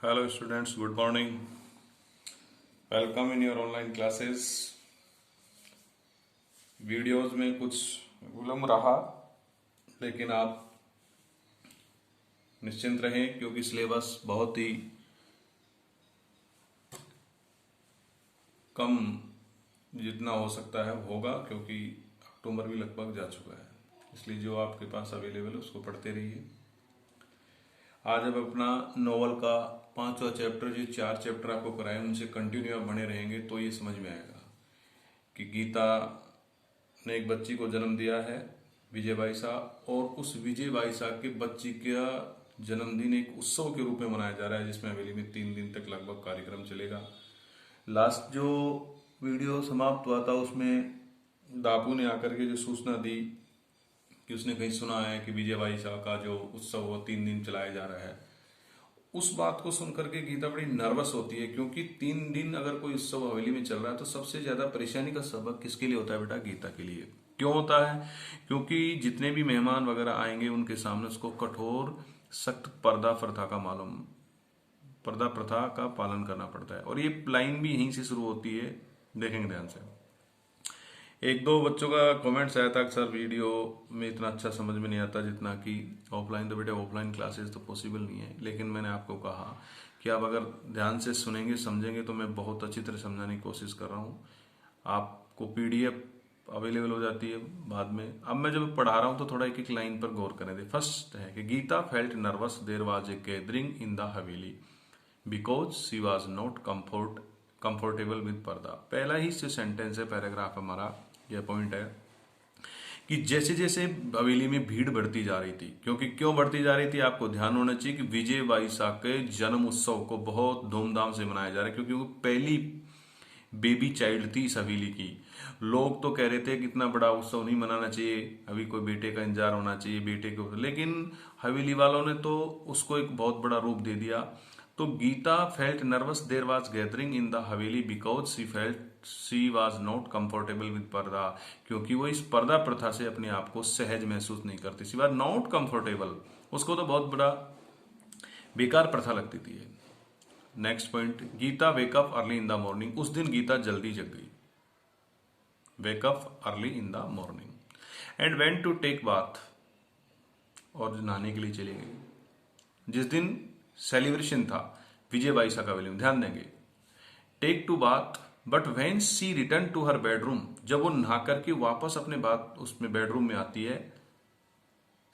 Hello students, good morning. Welcome in your online classes. Videos में कुछ विलम्ब रहा, लेकिन आप निश्चिंत रहें क्योंकि सिलेबस बहुत ही कम जितना हो सकता है होगा, क्योंकि अक्टूबर भी लगभग जा चुका है। इसलिए जो आपके पास अवेलेबल है उसको पढ़ते रहिए। आज अब अपना नोवेल का 5वां चैप्टर, जो 4 चैप्टर आपको कराए उनसे कंटिन्यू आप बने रहेंगे तो ये समझ में आएगा कि गीता ने एक बच्ची को जन्म दिया है, विजय बाईसा, और उस विजय बाईसा के बच्ची का जन्मदिन एक उत्सव के रूप में मनाया जा रहा है, जिसमें हवेली में 3 दिन तक लगभग कार्यक्रम चलेगा। लास्ट जो वीडियो समाप्त हुआ था उसमें दापू ने आकर के जो सूचना दी कि उसने कहीं सुना है कि विजय बाईसा का जो उत्सव वो 3 दिन चलाया जा रहा है। उस बात को सुनकर के गीता बड़ी नर्वस होती है, क्योंकि 3 दिन अगर कोई उत्सव हवेली में चल रहा है तो सबसे ज्यादा परेशानी का सबक किसके लिए होता है बेटा? गीता के लिए। क्यों होता है? क्योंकि जितने भी मेहमान वगैरह आएंगे उनके सामने उसको कठोर सख्त पर्दा प्रथा का पालन करना पड़ता है। और ये लाइन भी यहीं से शुरू होती है, देखेंगे ध्यान से। एक दो बच्चों का कमेंट्स आया था कि सर वीडियो में इतना अच्छा समझ में नहीं आता जितना कि ऑफलाइन। तो बेटे ऑफलाइन क्लासेस तो पॉसिबल नहीं है, लेकिन मैंने आपको कहा कि आप अगर ध्यान से सुनेंगे समझेंगे तो मैं बहुत अच्छी तरह समझाने की कोशिश कर रहा हूँ। आपको पीडीएफ अवेलेबल हो जाती है बाद में। अब मैं जब पढ़ा रहा हूँ तो थोड़ा एक एक लाइन पर गौर करें। फर्स्ट है कि Gita felt nervous there was a gathering in the haveli because she was not comfortable with purdah. पहला ही जो सेंटेंस है, पैराग्राफ हमारा यह पॉइंट है कि जैसे जैसे हवेली में भीड़ बढ़ती जा रही थी, क्योंकि क्यों बढ़ती जा रही थी आपको ध्यान होना चाहिए कि विजय बाईसा के जन्म उत्सव को बहुत धूमधाम से मनाया जा रहा है, क्योंकि वो पहली बेबी चाइल्ड थी इस हवेली की। लोग तो कह रहे थे कि इतना बड़ा उत्सव नहीं मनाना चाहिए, अभी कोई बेटे का इंतजार होना चाहिए बेटे को, लेकिन हवेली वालों ने तो उसको एक बहुत बड़ा रूप दे दिया। तो Gita felt nervous there was gathering in the haveli because she was not comfortable with purdah, क्योंकि वो इस पर्दा प्रथा से अपने आप को सहज महसूस नहीं करती। शी वॉज नॉट कंफर्टेबल, उसको तो बहुत बड़ा बेकार प्रथा लगती थी। Next point, Geeta wake up early in the morning. उस दिन गीता जल्दी जग गई, wake up early in the morning, and went to take bath, और नहाने के लिए चली गई। जिस दिन सेलिब्रेशन था विजय बाईसा का वेलिंग, ध्यान देंगे, take to bath, but when she return to her bedroom, जब वो नहा करके वापस अपने बात उसमें बेडरूम में आती है,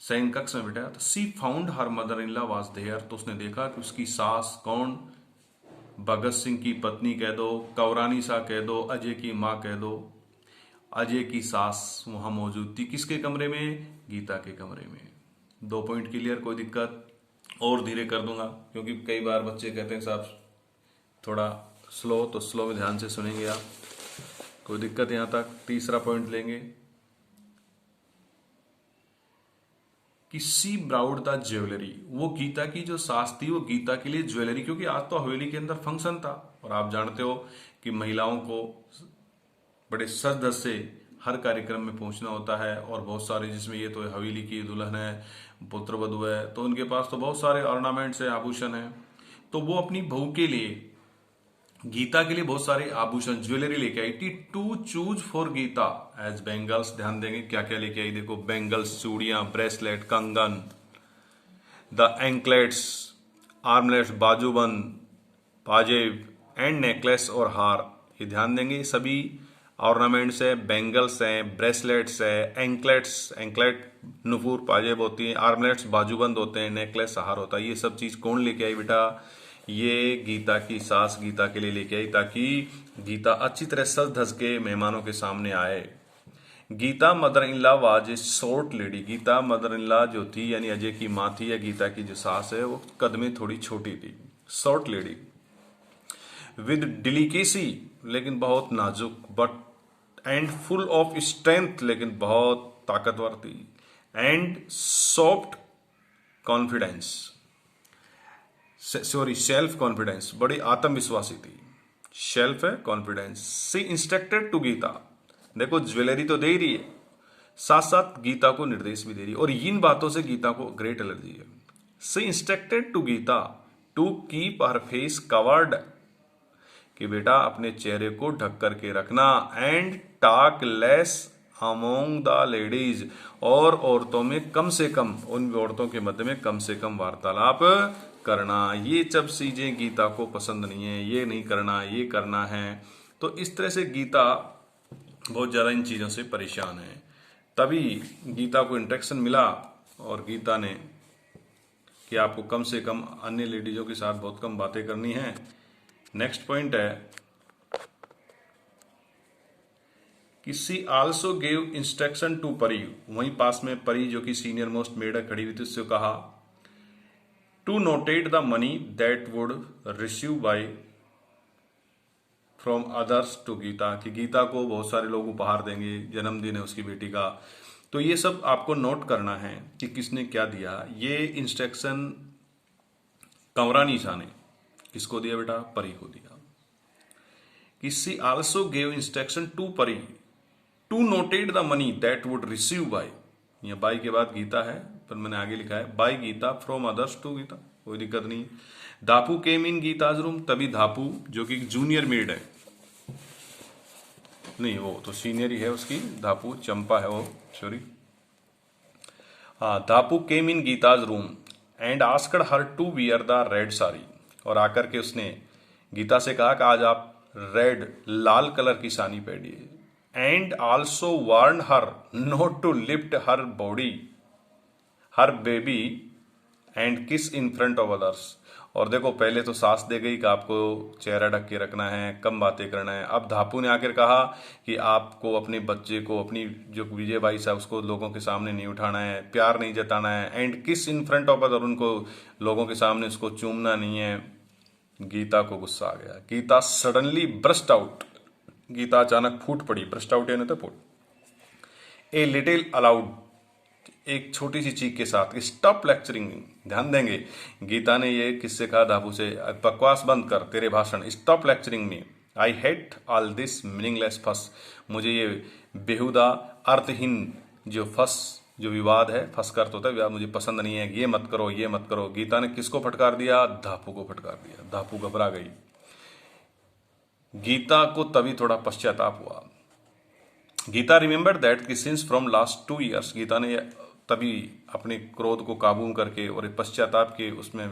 शयन कक्ष में बैठा, तो she found her mother in law was there, तो उसने देखा कि उसकी सास, कौन, भगत सिंह की पत्नी कह दो, कौरानी सा कह दो, अजय की माँ कह दो, अजय की सास वहां मौजूद थी। किसके कमरे में? गीता के कमरे में। 2 पॉइंट क्लियर? कोई दिक्कत? और धीरे कर दूंगा क्योंकि कई बार बच्चे कहते हैं साहब थोड़ा स्लो, तो स्लो में ध्यान से सुनेंगे आप। कोई दिक्कत यहां तक? तीसरा पॉइंट लेंगे कि सी ब्राउड द ज्वेलरी, वो गीता की जो सास थी वो गीता के लिए ज्वेलरी, क्योंकि आज तो हवेली के अंदर फंक्शन था और आप जानते हो कि महिलाओं को बड़े सज धज से हर कार्यक्रम में पहुंचना होता है, और बहुत सारे, जिसमें ये तो हवेली की दुल्हन है, पुत्र वधू है, तो उनके पास तो बहुत सारे ऑर्नामेंट्स है, आभूषण है। तो वो अपनी बहू के लिए, गीता के लिए बहुत सारे आभूषण, ज्वेलरी लेके आई थी to choose for Geeta as bangles. ध्यान देंगे क्या क्या लेके आई, देखो, बैंगल्स, चूड़ियां, ब्रेसलेट, कंगन, द एंकलेट्स, आर्मलेट्स, बाजूबंद, पाजेब एंड नेकलेस और हार। ये ध्यान देंगे, सभी ऑर्नामेंट्स है, बैंगल्स हैं, ब्रेसलेट्स है, एंकलेट्स, एंकलेट नुपुर पाजेब होती है, आर्मलेट्स बाजूबंद होते हैं, नेकलेस हार होता है। ये सब चीज कौन लेके आई बेटा? ये गीता की सास गीता के लिए लेके आई, ताकि गीता अच्छी तरह सज धज के मेहमानों के सामने आए। Geeta mother in law was a short lady, Geeta mother in law जो थी यानी अजय की माँ थी, या गीता की जो सास है, वो कद में थोड़ी छोटी थी, शॉर्ट लेडी, विद डिलीकेसी, लेकिन बहुत नाजुक, but and full of strength, लेकिन बहुत ताकतवर थी, and soft confidence, self confidence, बड़ी आत्मविश्वासी थी। सेल्फ है confidence. She instructed to Geeta, देखो ज्वेलरी तो दे ही रही है, साथ साथ गीता को निर्देश भी दे रही है, और इन बातों से गीता को ग्रेट एलर्जी है। She instructed to Gita to keep her face covered, कि बेटा अपने चेहरे को ढक करके रखना, and talk less among the ladies, और औरतों में कम से कम, उन औरतों के मध्य में कम से कम वार्तालाप करना। ये सब चीजें गीता को पसंद नहीं है, ये नहीं करना, ये करना है। तो इस तरह से गीता बहुत ज्यादा इन चीजों से परेशान है। तभी गीता को इंट्रैक्शन मिला और गीता ने कि आपको कम से कम अन्य लेडीजों के साथ बहुत कम बातें करनी है। नेक्स्ट पॉइंट है कि she also gave instruction to परी, वहीं पास में परी जो कि सीनियर मोस्ट मेड खड़ी हुई थी, उससे कहा to notate the money that would receive by from others to Geeta, कि गीता को बहुत सारे लोग उपहार देंगे, जन्मदिन है उसकी बेटी का, तो ये सब आपको नोट करना है कि किसने क्या दिया। ये इंस्ट्रक्शन कंवरानिसा ने किसको दिया बेटा? परी को दिया। कि she also gave instruction to Pari to notate the money that would receive by, ये बाय के बाद गीता है पर मैंने आगे लिखा है by Geeta from others to Geeta, कोई दिक्कत नहीं। Dhapu came in Gita's room, तभी धापू जो कि जूनियर मेड है, नहीं वो तो सीनियर ही है उसकी, धापू चंपा है वो, सॉरी, हाँ, Dhapu came in Gita's room and asked her to wear the red sari, और आकर के उसने गीता से कहा कि आज आप रेड लाल कलर की साड़ी पहनिए, and also warn her not to lift her body her baby and kiss in front of others. और देखो पहले तो सास दे गई कि आपको चेहरा ढक के रखना है, कम बातें करना है, अब धापू ने आकर कहा कि आपको अपने बच्चे को, अपनी जो विजय बाई साहब, उसको लोगों के सामने नहीं उठाना है, प्यार नहीं जताना है, and kiss in front of other, उनको लोगों के सामने उसको चूमना नहीं है। गीता को गुस्सा आ गया, Geeta suddenly burst out, Geeta अचानक फूट पड़ी, ब्रस्ट आउट यानी तो फूट, ए लिटिल अलाउड, एक छोटी सी चीख के साथ, स्टॉप लेक्चरिंग, ध्यान देंगे, गीता ने ये किससे कहा? धापू से, बकवास बंद कर, तेरे भाषण, stop lecturing me, I hate all this meaningless फस, मुझे ये बेहुदा अर्थहीन जो फस, जो विवाद है, फस कर तो होता है विवाद, मुझे पसंद नहीं है, ये मत करो, ये मत करो। गीता ने किसको फटकार दिया? धापू को फटकार दिया। धापू घबरा गई। गीता को तभी थोड़ा पश्चाताप हुआ। गीता रिमेंबर दैट कि since from last 2 years, Geeta ने तभी अपने क्रोध को काबू करके और पश्चाताप के उसमें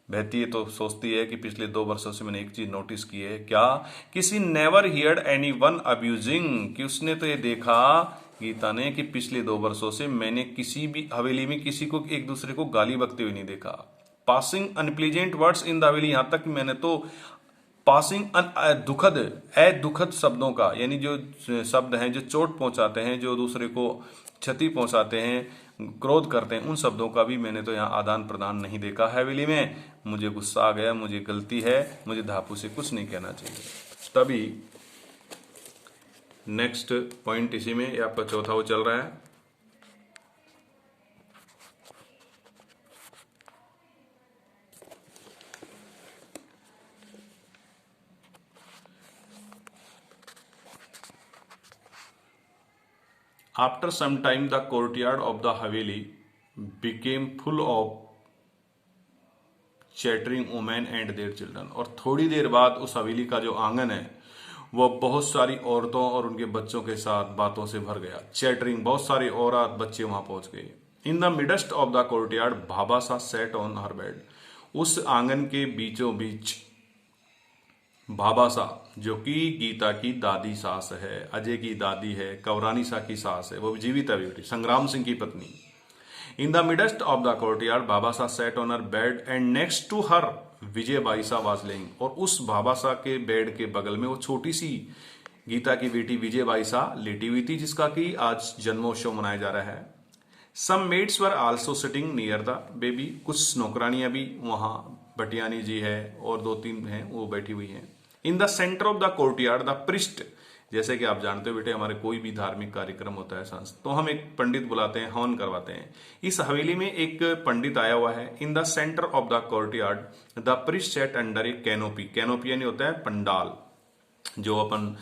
बहती है, तो सोचती है कि पिछले 2 वर्षों से मैंने एक चीज नोटिस की है, क्या? किसी never heard any one abusing, कि उसने तो ये देखा गीता ने कि पिछले 2 वर्षों से मैंने किसी भी हवेली में किसी को एक दूसरे को गाली बकते हुए नहीं देखा। Passing unpleasant words in the हवेली, यहां तक मैंने तो पासिंग दुखद शब्दों का, यानी जो शब्द हैं जो चोट पहुंचाते हैं, जो दूसरे को क्षति पहुंचाते हैं, क्रोध करते हैं, उन शब्दों का भी मैंने तो यहाँ आदान प्रदान नहीं देखा हवेली में। मुझे गुस्सा आ गया, मुझे गलती है, मुझे धापू से कुछ नहीं कहना चाहिए। तभी नेक्स्ट पॉइंट इसी में, ये आपका चौथा वो चल रहा है, after some time the courtyard of the haveli became full of chattering women and their children, और थोड़ी देर बाद उस हवेली का जो आंगन है वह बहुत सारी औरतों और उनके बच्चों के साथ बातों से भर गया। चैटरिंग, बहुत सारे औरत बच्चे वहां पहुंच गए। In the midst of the courtyard Bhabasa sat on her bed, उस आंगन के बीचों बीच भाबासा, जो कि गीता की दादी सास है, अजय की दादी है, कंवरानिसा की सास है, वो जीवित है बेटी, संग्राम सिंह की पत्नी। In the midst of the courtyard Bhabasa sat on her bed and next to her Vijay Baisa was laying, और उस भाबासा के बेड के बगल में वो छोटी सी गीता की बेटी विजय बाईसा लेटी हुई थी, जिसका कि आज जन्मोत्सव मनाया जा रहा है। Some maids were also sitting near the baby, कुछ नौकरानियां भी वहां, बटियानी जी है और 2-3 हैं, वो बैठी हुई हैं। In the centre of the courtyard the priest, जैसे कि आप जानते हो बेटे, हमारे कोई भी धार्मिक कार्यक्रम होता है तो हम एक पंडित बुलाते हैं, हवन करवाते हैं। इस हवेली में एक पंडित आया हुआ है। In the centre of the courtyard the priest set under A canopy, canopy यानी होता है पंडाल, जो अपन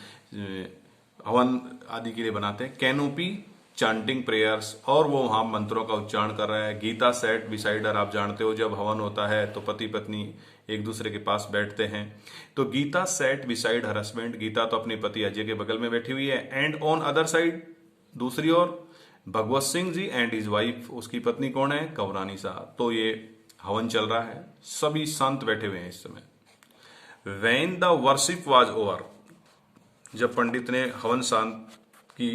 हवन आदि के लिए बनाते हैं। कैनोपी चांटिंग प्रेयर्स, और वो वहां मंत्रों का उच्चारण कर रहा है। गीता सेट बिसाइड हर, आप जानते हो जब हवन होता है तो पति पत्नी एक दूसरे के पास बैठते हैं, तो Geeta sat beside her husband, Geeta तो अपने पति अजय के बगल में बैठी हुई है। एंड ऑन अदर साइड, दूसरी ओर Bhagwat Singh ji and his wife, उसकी पत्नी कौन है, कवरानी साहब। तो ये हवन चल रहा है, सभी शांत बैठे हुए हैं इस समय। When the worship was over, जब पंडित ने हवन शांत की,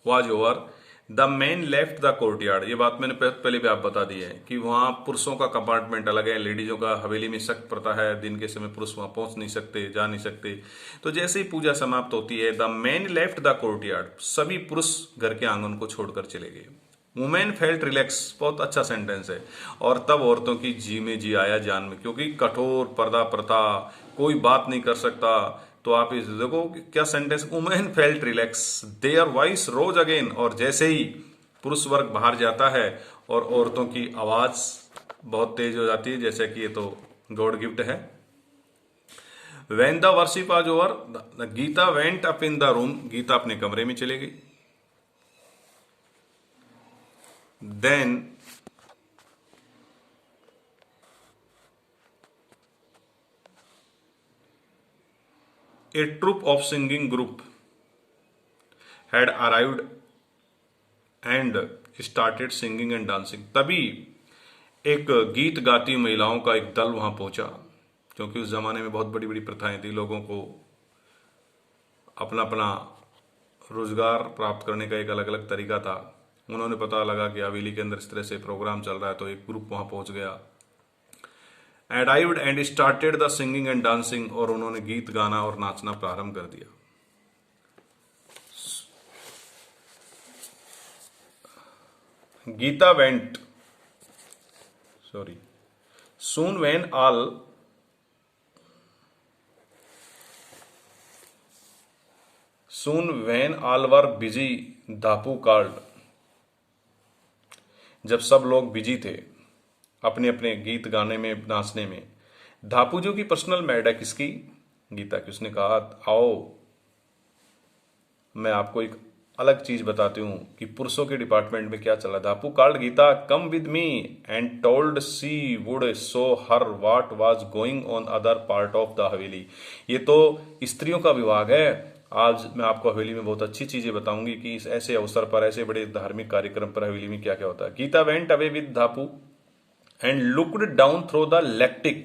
was over, the man left the courtyard. ये बात मैंने पहले भी आप बता दी है कि वहां पुरुषों का कंपार्टमेंट अलग है, लेडीजों का हवेली में सख्त प्रथा है, दिन के समय पुरुष वहां पहुंच नहीं सकते, जा नहीं सकते। तो जैसे ही पूजा समाप्त होती है, the man left the courtyard, सभी पुरुष घर के आंगन को छोड़कर चले गए। वुमेन फेल्ट रिलैक्स, बहुत अच्छा सेंटेंस है। और तब औरतों की जी में जी आया जान में, क्योंकि कठोर पर्दा प्रथा, कोई बात नहीं कर सकता। तो आप इस देखो क्या sentence, women felt relax their voice rose again, और जैसे ही पुरुष वर्ग बाहर जाता है और औरतों की आवाज बहुत तेज हो जाती है, जैसे कि ये तो गॉड गिफ्ट है। When the worship was over, Geeta went up in the room, Geeta अपने कमरे में चले गई। Then a troop of singing group had arrived and started singing and dancing। तभी एक गीत गाती महिलाओं का एक दल वहां पहुंचा, क्योंकि उस जमाने में बहुत बड़ी बड़ी प्रथाएं थी, लोगों को अपना अपना रोजगार प्राप्त करने का एक अलग अलग तरीका था। उन्होंने पता लगा कि हवेली के अंदर इस तरह से प्रोग्राम चल रहा है, तो एक ग्रुप वहां पहुंच गया। arrived and started the singing and dancing, और उन्होंने गीत गाना और नाचना प्रारंभ कर दिया। Geeta went soon when all were busy, Dhapu called, जब सब लोग बिजी थे अपने अपने गीत गाने में, नाचने में, धापू जो की पर्सनल मेड है किसकी, गीता की, उसने कहा आओ मैं आपको एक अलग चीज बताती हूं कि पुरुषों के डिपार्टमेंट में क्या चला। Dhapu called Gita come with me and told she would show her what was going on other part of the haveli. ये तो स्त्रियों का विभाग है, आज मैं आपको हवेली में बहुत अच्छी चीजें बताऊंगी कि इस ऐसे अवसर पर, ऐसे बड़े धार्मिक कार्यक्रम पर हवेली में क्या क्या होता है। Geeta went away with Dhapu and looked down through the लेक्टिक,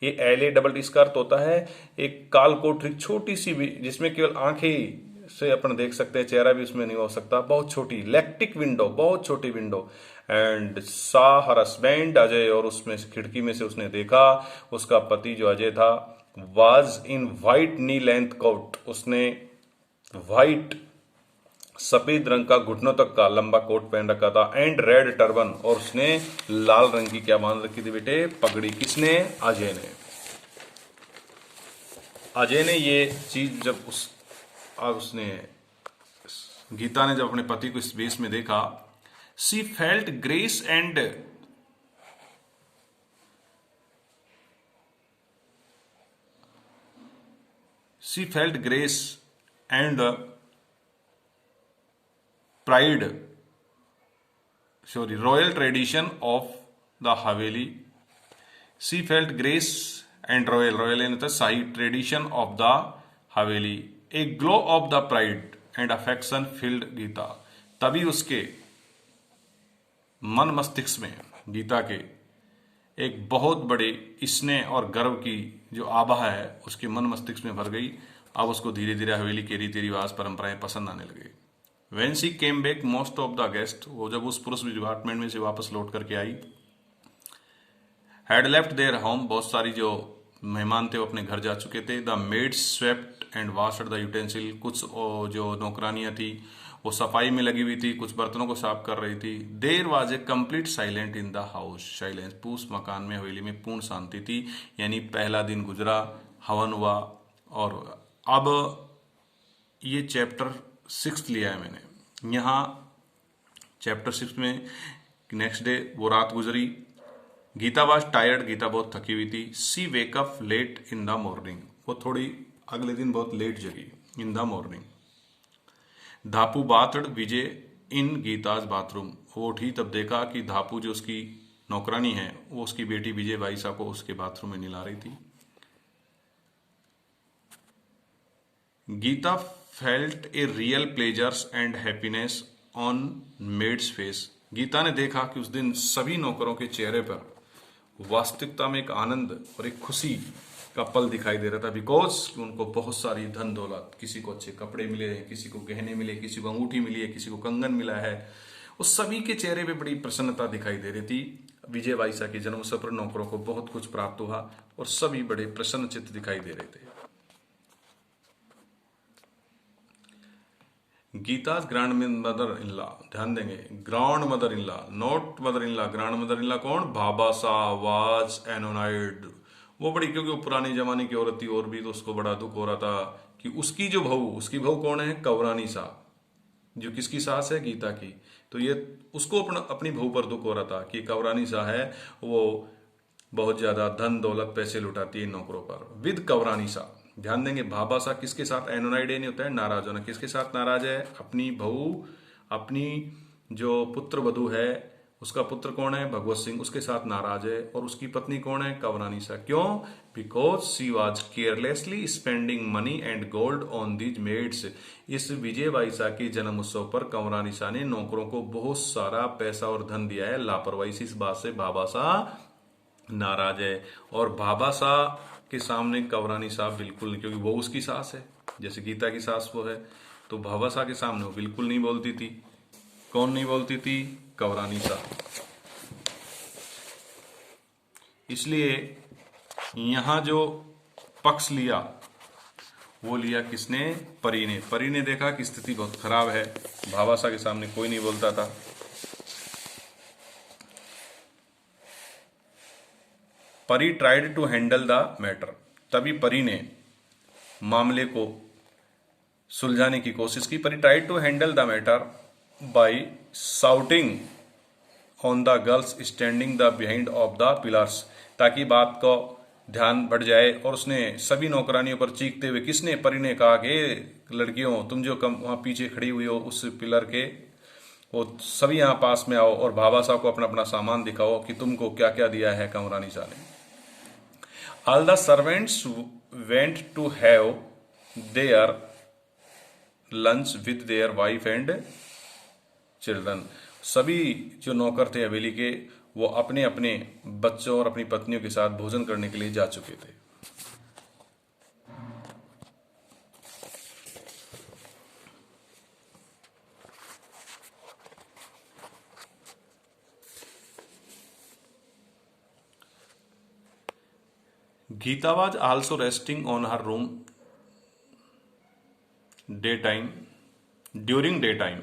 ये LA का अर्थ होता है एक काल कोठरी, छोटी सी भी, जिसमें केवल आंखें से अपन देख सकते हैं, चेहरा भी उसमें नहीं हो सकता, बहुत छोटी लेक्टिक विंडो, बहुत छोटी विंडो। एंड सा हर हस्बैंड अजय, और उसमें खिड़की में से उसने देखा उसका पति जो अजय था, was in white knee length coat, उसने व्हाइट सफेद रंग का घुटनों तक का लंबा कोट पहन रखा था, एंड रेड टर्बन, और उसने लाल रंग की क्या बांध रखी थी बेटे, पगड़ी। किसने, अजय ने। अजय ने ये चीज जब उसने गीता ने जब अपने पति को इस वेश में देखा, सी felt grace and pride, royal tradition of the Haveli. She felt grace and royal in the side tradition of the Haveli. A glow of the pride and affection filled Gita. तभी उसके मन मस्तिष्क में, गीता के, एक बहुत बड़े स्नेह और गर्व की जो आभा है उसके मन मस्तिष्क में भर गई। अब उसको धीरे धीरे हवेली के रीति रिवाज परंपराएं पसंद आने लगे। When she came back, most of the guests, वो जब उस पुरुष डिपार्टमेंट में से वापस लौट करके आई, had left their home, बहुत सारी जो मेहमान थे वो अपने घर जा चुके थे। The maids swept and washed the utensil, कुछ जो नौकरानियां थी वो सफाई में लगी हुई थी, कुछ बर्तनों को साफ कर रही थी। There was a complete silent in the house, silence, पूस मकान में, हवेली में पूर्ण शांति थी। यानी पहला दिन गुजरा, हवन हुआ, और अब ये चैप्टर 6 लिया है मैंने। यहाँ चैप्टर 6 में नेक्स्ट डे वो रात गुजरी। गीता वाज टायर्ड, गीता बहुत थकी हुई थी। She wake up late in the morning, वो थोड़ी अगले दिन बहुत लेट जगी, in the morning. Dhapu bathed Vijay in Gita's bathroom. वो उठी तब देखा कि धापू जो उसकी नौकरानी है वो उसकी बेटी विजय वाइसा को उसके बाथरूम में निला रही थी। Geeta felt a real pleasures and happiness on maid's face. Geeta ने देखा कि उस दिन सभी नौकरों के चेहरे पर वास्तविकता में एक आनंद और एक खुशी का पल दिखाई दे रहा था, बिकॉज उनको बहुत सारी धन दौलत, किसी को अच्छे कपड़े मिले हैं, किसी को गहने मिले, किसी को अंगूठी मिली है, किसी को कंगन मिला है। उस सभी के चेहरे पे बड़ी प्रसन्नता दिखाई दे रही थी। विजय वाइसा के जन्म अवसर पर नौकरों को बहुत कुछ प्राप्त हुआ और सभी बड़े प्रसन्न चित्त दिखाई दे रहे थे। Geeta's grand mother in law, ध्यान देंगे, grand mother in law, not mother in law. Grand mother in law कौन? भाबा सा वाज एनोनाइड। वो बड़ी, क्योंकि वो पुराने जमाने की औरत थी और भी, तो उसको बड़ा दुख हो रहा था कि उसकी जो बहू, उसकी बहू कौन है? कवरानी सा, जो किसकी सास है? गीता की। तो ये उसको अपनी बहू पर दुख हो रहा था कि कवरानी सा है, वो बहुत ज्यादा धन दौलत पैसे लुटाती है नौकरों पर, विद कवरानी सा। ध्यान देंगे, भाबा सा किसके साथ? एनोनाइड नहीं होता है, नाराज होना। किसके साथ नाराज है? अपनी बहू, अपनी जो पुत्र वधू है, उसका पुत्र कौन है? भगवत सिंह, उसके साथ नाराज है। और उसकी पत्नी कौन है? कवरानी सा। क्यों? Because she was carelessly spending money and gold on these maids. इस विजय वाइसा के जन्म उत्सव पर कवरानी सा ने नौकरों को बहुत सारा पैसा और धन दिया है। लापरवाही से इस बात से भाबा सा नाराज है। और भाबा सा के सामने कवरानी साहब बिल्कुल नहीं, क्योंकि वो उसकी सास है, जैसे गीता की सास वो है, तो भाबा सा के सामने वो बिल्कुल नहीं बोलती थी। कौन नहीं बोलती थी? कवरानी सा। इसलिए यहां जो पक्ष लिया वो लिया किसने? परी ने। परी ने देखा कि स्थिति बहुत खराब है, भाबा सा के सामने कोई नहीं बोलता था। Pari tried to handle the matter. तभी परी ने मामले को सुलझाने की कोशिश की। Pari tried to handle the matter by shouting on the girls standing the behind of the pillars, ताकि बात को ध्यान बढ़ जाए। और उसने सभी नौकरानियों पर चीखते हुए, किसने? परी ने कहा कि लड़कियों, तुम जो वहां पीछे खड़ी हुई हो उस पिलर के, वो सभी यहाँ पास में आओ और भाबा साहब को अपना अपना सामान दिखाओ कि तुमको क्या क्या दिया है कमरानी शाह ने। All the servants went to have their lunch with their wife and children. सभी जो नौकर थे हवेली के, वो अपने अपने बच्चों और अपनी पत्नियों के साथ भोजन करने के लिए जा चुके थे। Geeta was also resting on her room during day time.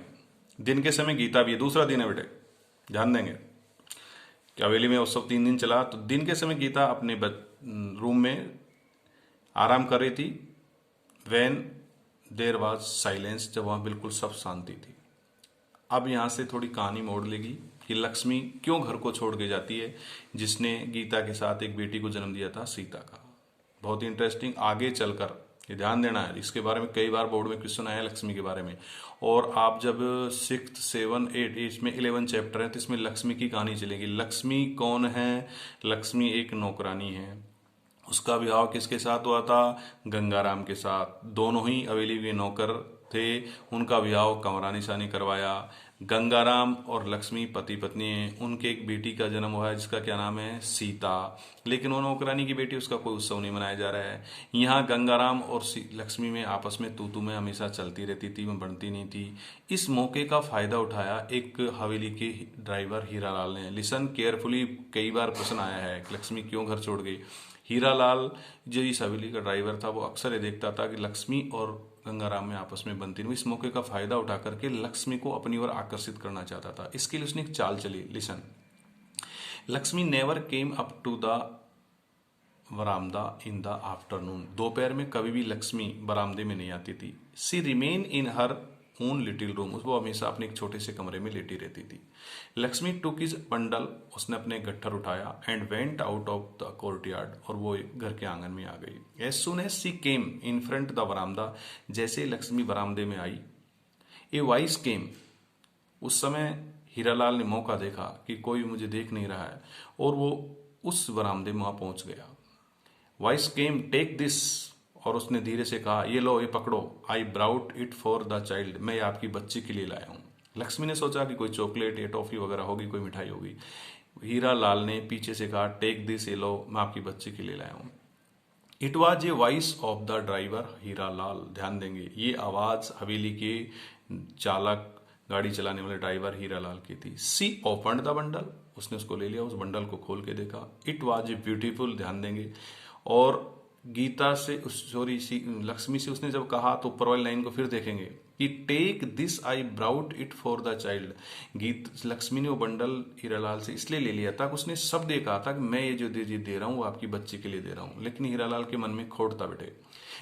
दिन के समय गीता भी, दूसरा दिन है बेटे, ध्यान देंगे कि हवेली में उत्सव 3 दिन चला। तो दिन के समय गीता अपने रूम में आराम कर रही थी। वेन देर वॉज साइलेंस, जब वहां बिल्कुल सब शांति थी। अब यहां से थोड़ी कहानी मोड़ लेगी कि लक्ष्मी क्यों घर को छोड़ के जाती है, जिसने गीता के साथ एक बेटी को जन्म दिया था, सीता का। बहुत ही इंटरेस्टिंग, आगे चलकर ये ध्यान देना है, इसके बारे में कई बार बोर्ड में क्वेश्चन आया लक्ष्मी के बारे में। और आप जब 6th 7 8 इसमें 11 चैप्टर है, तो इसमें लक्ष्मी की कहानी चलेगी। लक्ष्मी कौन है? लक्ष्मी एक नौकरानी है। उसका विवाह किसके साथ हुआ था? गंगाराम के साथ। दोनों ही हवेली के नौकर थे, उनका विवाह कंवरानी शाह ने करवाया। गंगाराम और लक्ष्मी पति पत्नी हैं। उनके एक बेटी का जन्म हुआ है जिसका क्या नाम है? सीता। लेकिन वो नौकरानी की बेटी, उसका कोई उत्सव नहीं मनाया जा रहा है। यहाँ गंगाराम और लक्ष्मी में आपस में तू में हमेशा चलती रहती थी, वो बनती नहीं थी। इस मौके का फायदा उठाया एक हवेली के ड्राइवर हीरालाल ने। लिसन केयरफुली, कई बार प्रश्न आया है लक्ष्मी क्यों घर छोड़ गई। हीरालाल जो इस हवेली का ड्राइवर था, वो अक्सर ये देखता था कि लक्ष्मी और गंगाराम में आपस में बनती नहीं। इस मौके का फायदा उठा करके लक्ष्मी को अपनी ओर आकर्षित करना चाहता था। इसके लिए उसने एक चाल चली। Listen, Lakshmi never came up to the बरामदा इन द आफ्टरनून। दोपहर में कभी भी लक्ष्मी बरामदे में नहीं आती थी। She remain in her own little room, वो हमेशा अपने एक छोटे से कमरे में लेटी रहती थी। लक्ष्मी टुक हिज बंडल, उसने अपने गट्ठर उठाया, and went out of the courtyard, और वो घर के आंगन में आ गई। As soon as she came in front the बरामदा, जैसे लक्ष्मी बरामदे में आई, ए वॉइस केम, उस समय हीरालाल ने मौका देखा कि कोई मुझे देख नहीं रहा है और वो उस बरामदे में वहां पहुंच गया। वॉइस केम टेक दिस, और उसने धीरे से कहा ये लो, ये पकड़ो, I brought it for the child, मैं ये आपकी बच्ची के लिए लाया हूं। लक्ष्मी ने सोचा कि कोई चॉकलेट या टॉफी वगैरह होगी, कोई मिठाई होगी। हीरालाल ने पीछे से कहा टेक दिस, ये लो, मैं आपकी बच्ची के लिए लाया हूं। It was a voice of the driver Hiralal. ध्यान देंगे, ये आवाज हवेली के चालक, गाड़ी चलाने वाले ड्राइवर हीरालाल की थी। सी ओपन द बंडल, उसने उसको ले लिया, उस बंडल को खोल के देखा। इट वॉज ए ब्यूटीफुल, ध्यान देंगे, और गीता से सॉरी लक्ष्मी से उसने जब कहा तो ऊपर वाली लाइन को फिर देखेंगे कि take this, I brought it for the child. गीत लक्ष्मी ने वो बंडल हीरालाल से इसलिए ले लिया था कि उसने सब देखा था कि मैं ये जो दे रहा हूं वो आपकी बच्ची के लिए दे रहा हूं, लेकिन हीरालाल के मन में खोट था बेटे।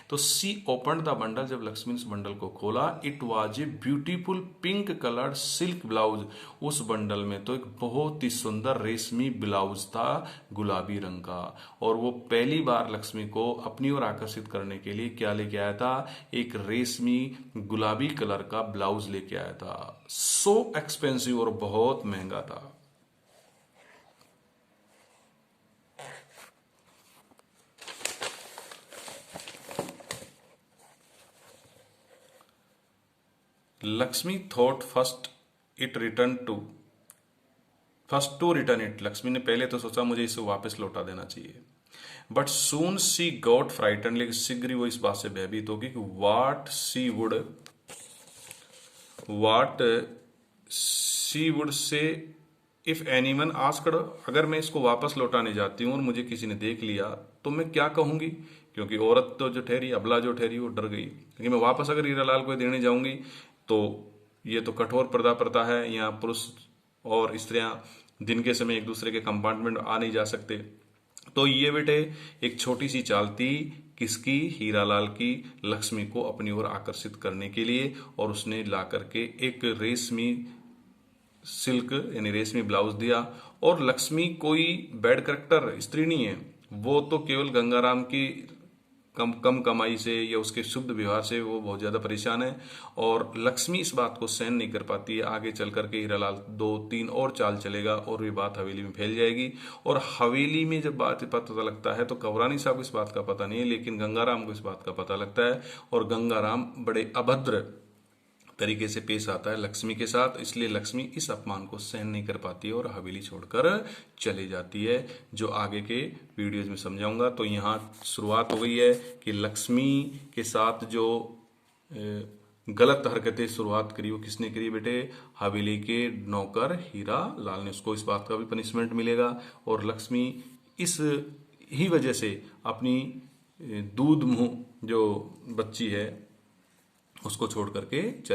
तो सी ओपन द बंडल, जब लक्ष्मी ने उस बंडल को खोला, it was a beautiful pink coloured silk blouse. उस बंडल में तो एक बहुत ही सुंदर रेशमी ब्लाउज था, गुलाबी रंग का, और वो पहली बार लक्ष्मी को अपनी ओर आकर्षित करने के लिए क्या लेके आया था, एक रेशमी गुलाबी कलर का ब्लाउज लेके आया था। सो एक्सपेंसिव, और बहुत महंगा था। Lakshmi thought first to return it. Lakshmi ने पहले तो सोचा मुझे इसे वापस लौटा देना चाहिए, but soon she got frighten, लेकिन शीघ्र ही वो इस बात से भयभीत होगी कि what she would say if anyone asked, अगर मैं इसको वापस लौटाने जाती हूँ और मुझे किसी ने देख लिया तो मैं क्या कहूंगी, क्योंकि औरत तो जो ठहरी, अबला जो ठहरी, वो डर गई। लेकिन मैं वापस अगर हीरालाल को देने जाऊंगी तो ये तो कठोर पर्दा प्रथा है, यहाँ पुरुष और स्त्रियां दिन के समय एक दूसरे के कंपार्टमेंट आ नहीं जा सकते। तो ये बेटे एक छोटी सी चाल थी, किसकी, हीरालाल की, लक्ष्मी को अपनी ओर आकर्षित करने के लिए, और उसने ला करके एक रेशमी सिल्क यानी रेशमी ब्लाउज दिया। और लक्ष्मी कोई बैड करेक्टर स्त्री नहीं है, वो तो केवल गंगाराम की कम कमाई से या उसके शुद्ध व्यवहार से वो बहुत ज्यादा परेशान है, और लक्ष्मी इस बात को सहन नहीं कर पाती है। आगे चल करके हीरालाल 2-3 और चाल चलेगा और ये बात हवेली में फैल जाएगी, और हवेली में जब बात पता लगता है तो कवरानी साहब को इस बात का पता नहीं है, लेकिन गंगाराम को इस बात का पता लगता है, और गंगाराम बड़े अभद्र तरीके से पेश आता है लक्ष्मी के साथ। इसलिए लक्ष्मी इस अपमान को सहन नहीं कर पाती है और हवेली छोड़कर चली जाती है, जो आगे के वीडियोज में समझाऊंगा। तो यहाँ शुरुआत हो गई है कि लक्ष्मी के साथ जो गलत हरकतें शुरुआत करी वो किसने करी बेटे, हवेली के नौकर हीरा लाल ने। उसको इस बात का भी पनिशमेंट मिलेगा, और लक्ष्मी इस ही वजह से अपनी दूध मुंह जो बच्ची है उसको छोड़ करके चले